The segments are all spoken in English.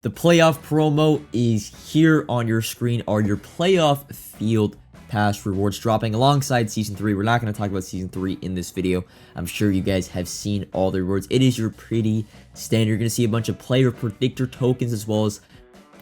The playoff promo is here on your screen, are your playoff field pass rewards dropping alongside Season 3. We're not going to talk about Season 3 in this video. I'm sure you guys have seen all the rewards. It is your pretty standard. You're going to see a bunch of player predictor tokens as well as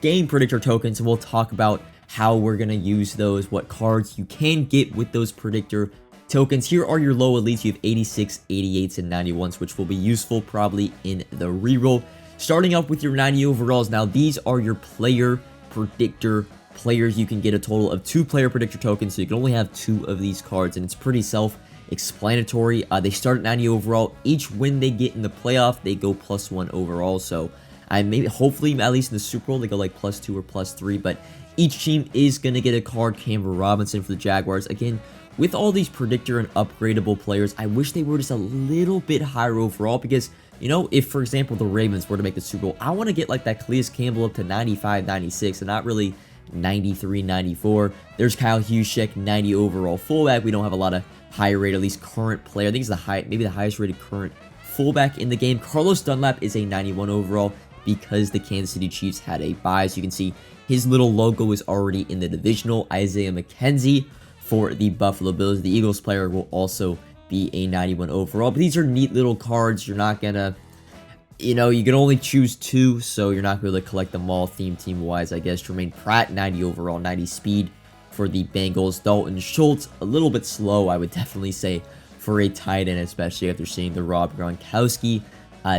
game predictor tokens, and we'll talk about how we're going to use those, what cards you can get with those predictor tokens. Here are your low elites. You have 86, 88s, and 91s, which will be useful probably in the reroll. Starting up with your 90 overalls. Now, these are your player predictor players. You can get a total of 2 player predictor tokens, so you can only have 2 of these cards, and it's pretty self-explanatory. They start at 90 overall. Each win they get in the playoff, they go +1 overall. So, hopefully, at least in the Super Bowl, they go like +2 or +3, but each team is going to get a card. Cameron Robinson for the Jaguars. Again, with all these predictor and upgradable players, I wish they were just a little bit higher overall because, you know, if, for example, the Ravens were to make the Super Bowl, I want to get like that Calais Campbell up to 95, 96, and not really 93, 94. There's Kyle Juszczyk, 90 overall fullback. We don't have a lot of higher rate, at least current player. I think it's maybe the highest rated current fullback in the game. Carlos Dunlap is a 91 overall because the Kansas City Chiefs had a bye. So you can see his little logo is already in the divisional. Isaiah McKenzie for the Buffalo Bills. The Eagles player will also be a 91 overall. But these are neat little cards. You're not gonna, you know, you can only choose 2, so you're not going to collect them all team-wise, I guess. Jermaine Pratt, 90 overall, 90 speed for the Bengals. Dalton Schultz, a little bit slow, I would definitely say, for a tight end, especially after seeing the Rob Gronkowski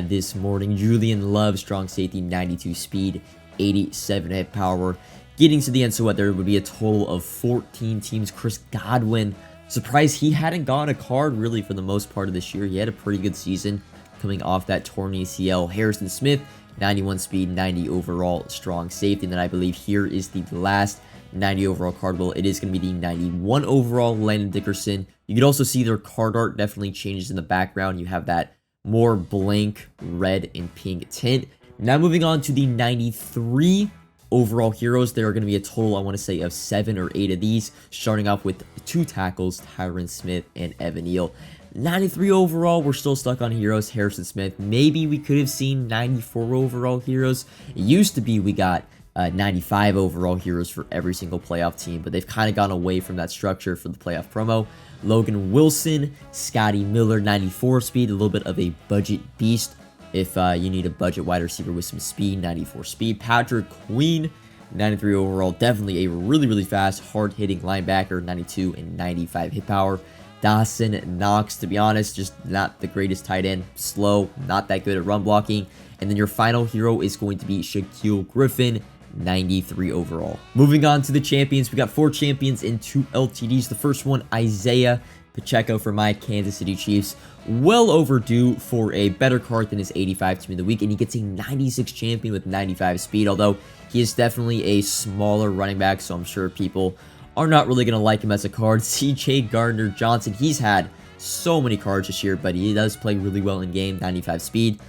this morning. Julian Love, strong safety, 92 speed, 87 hit power. Getting to the end, so what, there would be a total of 14 teams. Chris Godwin, surprised he hadn't gotten a card really for the most part of this year. He had a pretty good season coming off that torn ACL. Harrison Smith, 91 speed, 90 overall, strong safety. And then I believe here is the last 90 overall card. Well, it is going to be the 91 overall Landon Dickerson. You can also see their card art definitely changes in the background. You have that more blank red and pink tint. Now moving on to the 93 overall heroes. There are going to be a total, I want to say, of 7 or 8 of these, starting off with 2 tackles, Tyron Smith and Evan Neal. 93 overall, we're still stuck on heroes. Harrison Smith, maybe we could have seen 94 overall heroes. It used to be we got 95 overall heroes for every single playoff team, but they've kind of gone away from that structure for the playoff promo. Logan Wilson, Scotty Miller, 94 speed, a little bit of a budget beast if you need a budget wide receiver with some speed, 94 speed. Patrick Queen, 93 overall, definitely a really fast, hard-hitting linebacker, 92 and 95 hit power. Dawson Knox, to be honest, just not the greatest tight end, slow, not that good at run blocking. And then your final hero is going to be Shaquille Griffin, 93 overall. Moving on to the champions, we got 4 champions and 2 LTDs. The first one, Isaiah Pacheco for my Kansas City Chiefs. Well overdue for a better card than his 85 team of the week, and he gets a 96 champion with 95 speed, although he is definitely a smaller running back, so I'm sure people are not really going to like him as a card. CJ Gardner-Johnson, he's had so many cards this year, but he does play really well in game, 95 speed.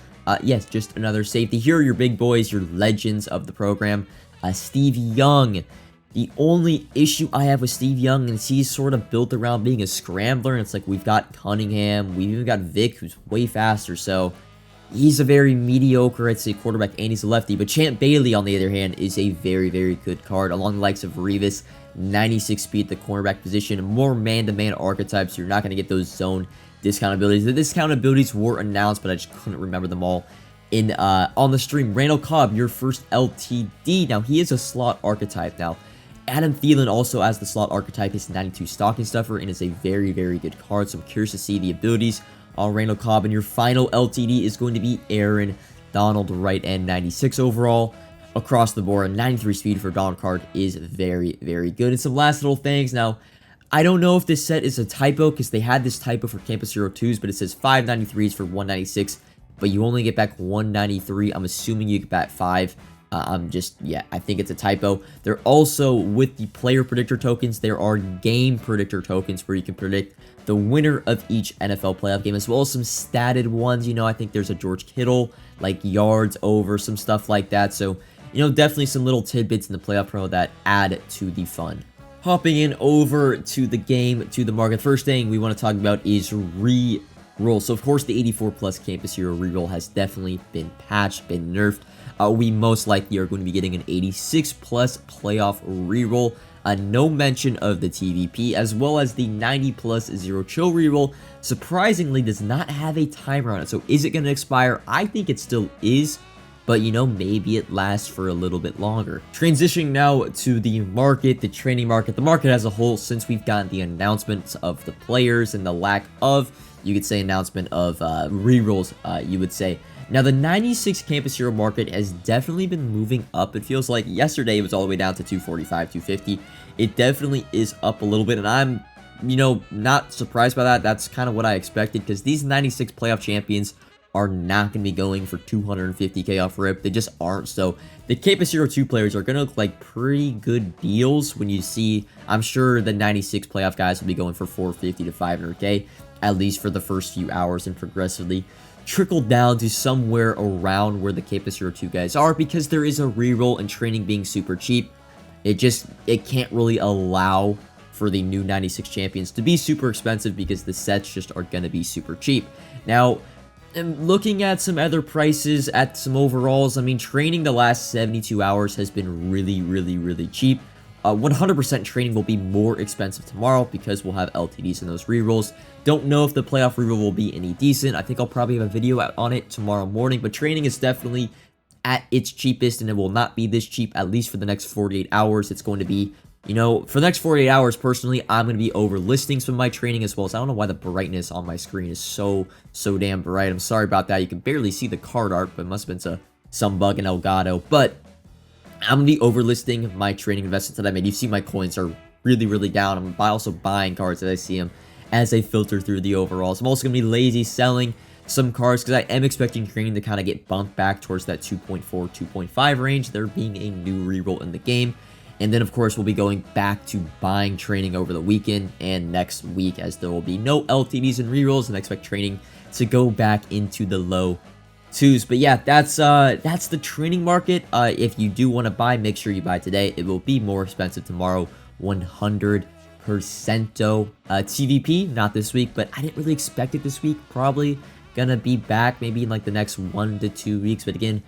Yes, just another safety. Here are your big boys, your legends of the program. Steve Young. The only issue I have with Steve Young is he's sort of built around being a scrambler, and it's like we've got Cunningham, we've even got Vic, who's way faster, so he's a very mediocre, I'd say, quarterback, and he's a lefty. But Champ Bailey, on the other hand, is a very good card, along the likes of Revis, 96 speed at the cornerback position, more man-to-man archetypes, so you're not going to get those zone discount abilities. The discount abilities were announced, but I just couldn't remember them all in on the stream. Randall Cobb, your first LTD. Now, he is a slot archetype. Now, Adam Thielen also has the slot archetype, his 92 stocking stuffer, and is a very good card, so I'm curious to see the abilities on Randall Cobb. And your final LTD is going to be Aaron Donald, right end, 96 overall. Across the board, 93 speed for Donald card is very good. And some last little things. Now, I don't know if this set is a typo, because they had this typo for Campus Hero 2s, but it says 593s for 196, but you only get back 193. I'm assuming you get back 5. I think it's a typo. They're also, with the player predictor tokens, there are game predictor tokens where you can predict the winner of each NFL playoff game, as well as some statted ones. You know, I think there's a George Kittle, like yards over, some stuff like that. So, you know, definitely some little tidbits in the playoff promo that add to the fun. Hopping in over to the game, to the market. First thing we want to talk about is reroll. So, of course, the 84 plus Campus Hero reroll has definitely been patched, been nerfed. we most likely are going to be getting an 86 plus playoff reroll. No mention of the TVP, as well as the 90 plus zero chill reroll. Surprisingly, does not have a timer on it. So is it going to expire? I think it still is, but you know, maybe it lasts for a little bit longer. Transitioning now to the market, the training market, the market as a whole, since we've gotten the announcements of the players and the lack of, you could say, announcement of rerolls, you would say. Now, the 96 Campus Hero market has definitely been moving up. It feels like yesterday it was all the way down to 245, 250. It definitely is up a little bit, and I'm, you know, not surprised by that. That's kind of what I expected, because these 96 playoff champions are not going to be going for 250k off rip. They just aren't. So the Campus Hero 2 players are going to look like pretty good deals when you see, I'm sure the 96 playoff guys will be going for 450 to 500k, at least for the first few hours, and progressively trickle down to somewhere around where the Campus Hero 2 guys are, because there is a reroll and training being super cheap. It can't really allow for the new 96 champions to be super expensive, because the sets just are going to be super cheap. Now, I'm looking at some other prices at some overalls. I mean, training the last 72 hours has been really cheap. 100% training will be more expensive tomorrow, because we'll have LTDs in those rerolls. Don't know if the playoff reroll will be any decent. I think I'll probably have a video out on it tomorrow morning, but training is definitely at its cheapest, and it will not be this cheap, at least for the next 48 hours. It's going to be, you know, for the next 48 hours, personally, I'm going to be overlisting some of my training as well. So I don't know why the brightness on my screen is so damn bright. I'm sorry about that. You can barely see the card art, but it must have been some bug in Elgato. But I'm going to be overlisting my training investments that I made. You see my coins are really down. I'm also buying cards as I see them as I filter through the overalls. I'm also going to be lazy selling some cards, because I am expecting training to kind of get bumped back towards that 2.4, 2.5 range, there being a new reroll in the game. And then, of course, we'll be going back to buying training over the weekend and next week, as there will be no LTDs and rerolls, and I expect training to go back into the low twos. But yeah, that's the training market. If you do want to buy, make sure you buy today. It will be more expensive tomorrow, 100%. TVP, not this week, but I didn't really expect it this week. Probably gonna be back maybe in like the next 1 to 2 weeks. But again,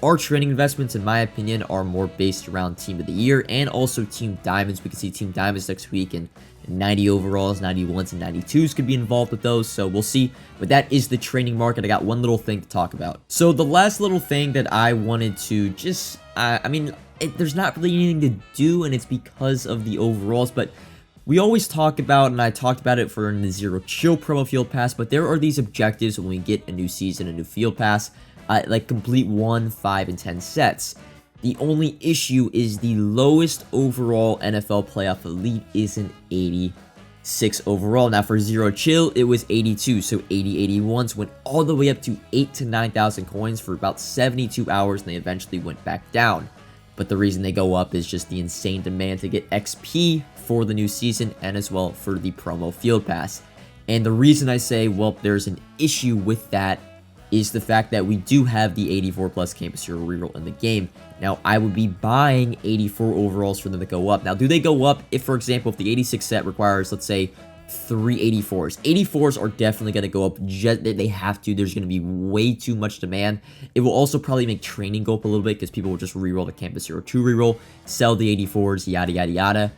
our training investments, in my opinion, are more based around Team of the Year and also Team Diamonds. We can see Team Diamonds next week, and 90 overalls, 91s, and 92s could be involved with those, so we'll see. But that is the training market. I got one little thing to talk about. So the last little thing that I wanted to just, there's not really anything to do, and it's because of the overalls, but we always talk about, and I talked about it for the Zero Chill promo field pass, but there are these objectives when we get a new season, a new field pass, like complete 1, 5, and 10 sets. The only issue is the lowest overall NFL playoff elite is an 86 overall. Now for Zero Chill, it was 82, so 80, 81s went all the way up to 8 to 9,000 coins for about 72 hours, and they eventually went back down. But the reason they go up is just the insane demand to get XP for the new season, and as well for the promo field pass. And the reason I say, well, there's an issue with that is the fact that we do have the 84 plus Campus Hero reroll in the game. Now, I would be buying 84 overalls for them to go up. Now, do they go up if, for example, if the 86 set requires, let's say, 3 84s? 84s are definitely going to go up. They have to. There's going to be way too much demand. It will also probably make training go up a little bit, because people will just reroll the Campus Hero 2 reroll, sell the 84s, yada.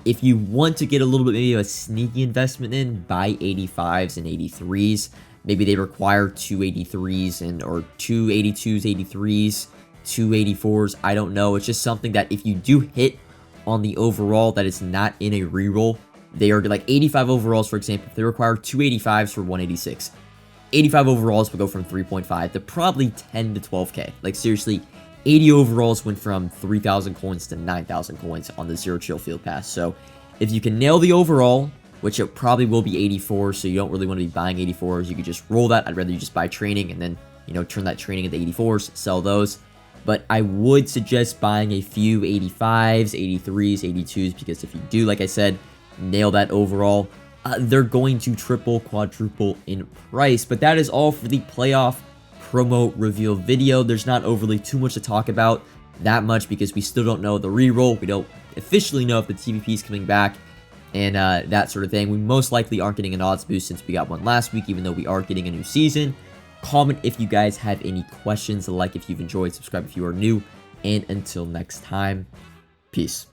If you want to get a little bit maybe of a sneaky investment in, buy 85s and 83s. Maybe they require 2 83s or 2 82s, 83s, 2 84s. I don't know. It's just something that if you do hit on the overall that it's not in a reroll, they are like 85 overalls, for example. If they require 2 85s for 186, 85 overalls will go from 3.5 to probably 10 to 12k. Like seriously, 80 overalls went from 3,000 coins to 9,000 coins on the Zero Chill Field Pass. So if you can nail the overall, which it probably will be 84, so you don't really want to be buying 84s, you could just roll that. I'd rather you just buy training and then, you know, turn that training into 84s, sell those. But I would suggest buying a few 85s, 83s, 82s, because if you do, like I said, nail that overall, they're going to triple, quadruple in price. But that is all for the playoff promo reveal video. There's not overly too much to talk about that much, because we still don't know the reroll. We don't officially know if the TVP is coming back and that sort of thing. We most likely aren't getting an odds boost since we got one last week, even though we are getting a new season. Comment if you guys have any questions, like if you've enjoyed, subscribe if you are new, and until next time, peace.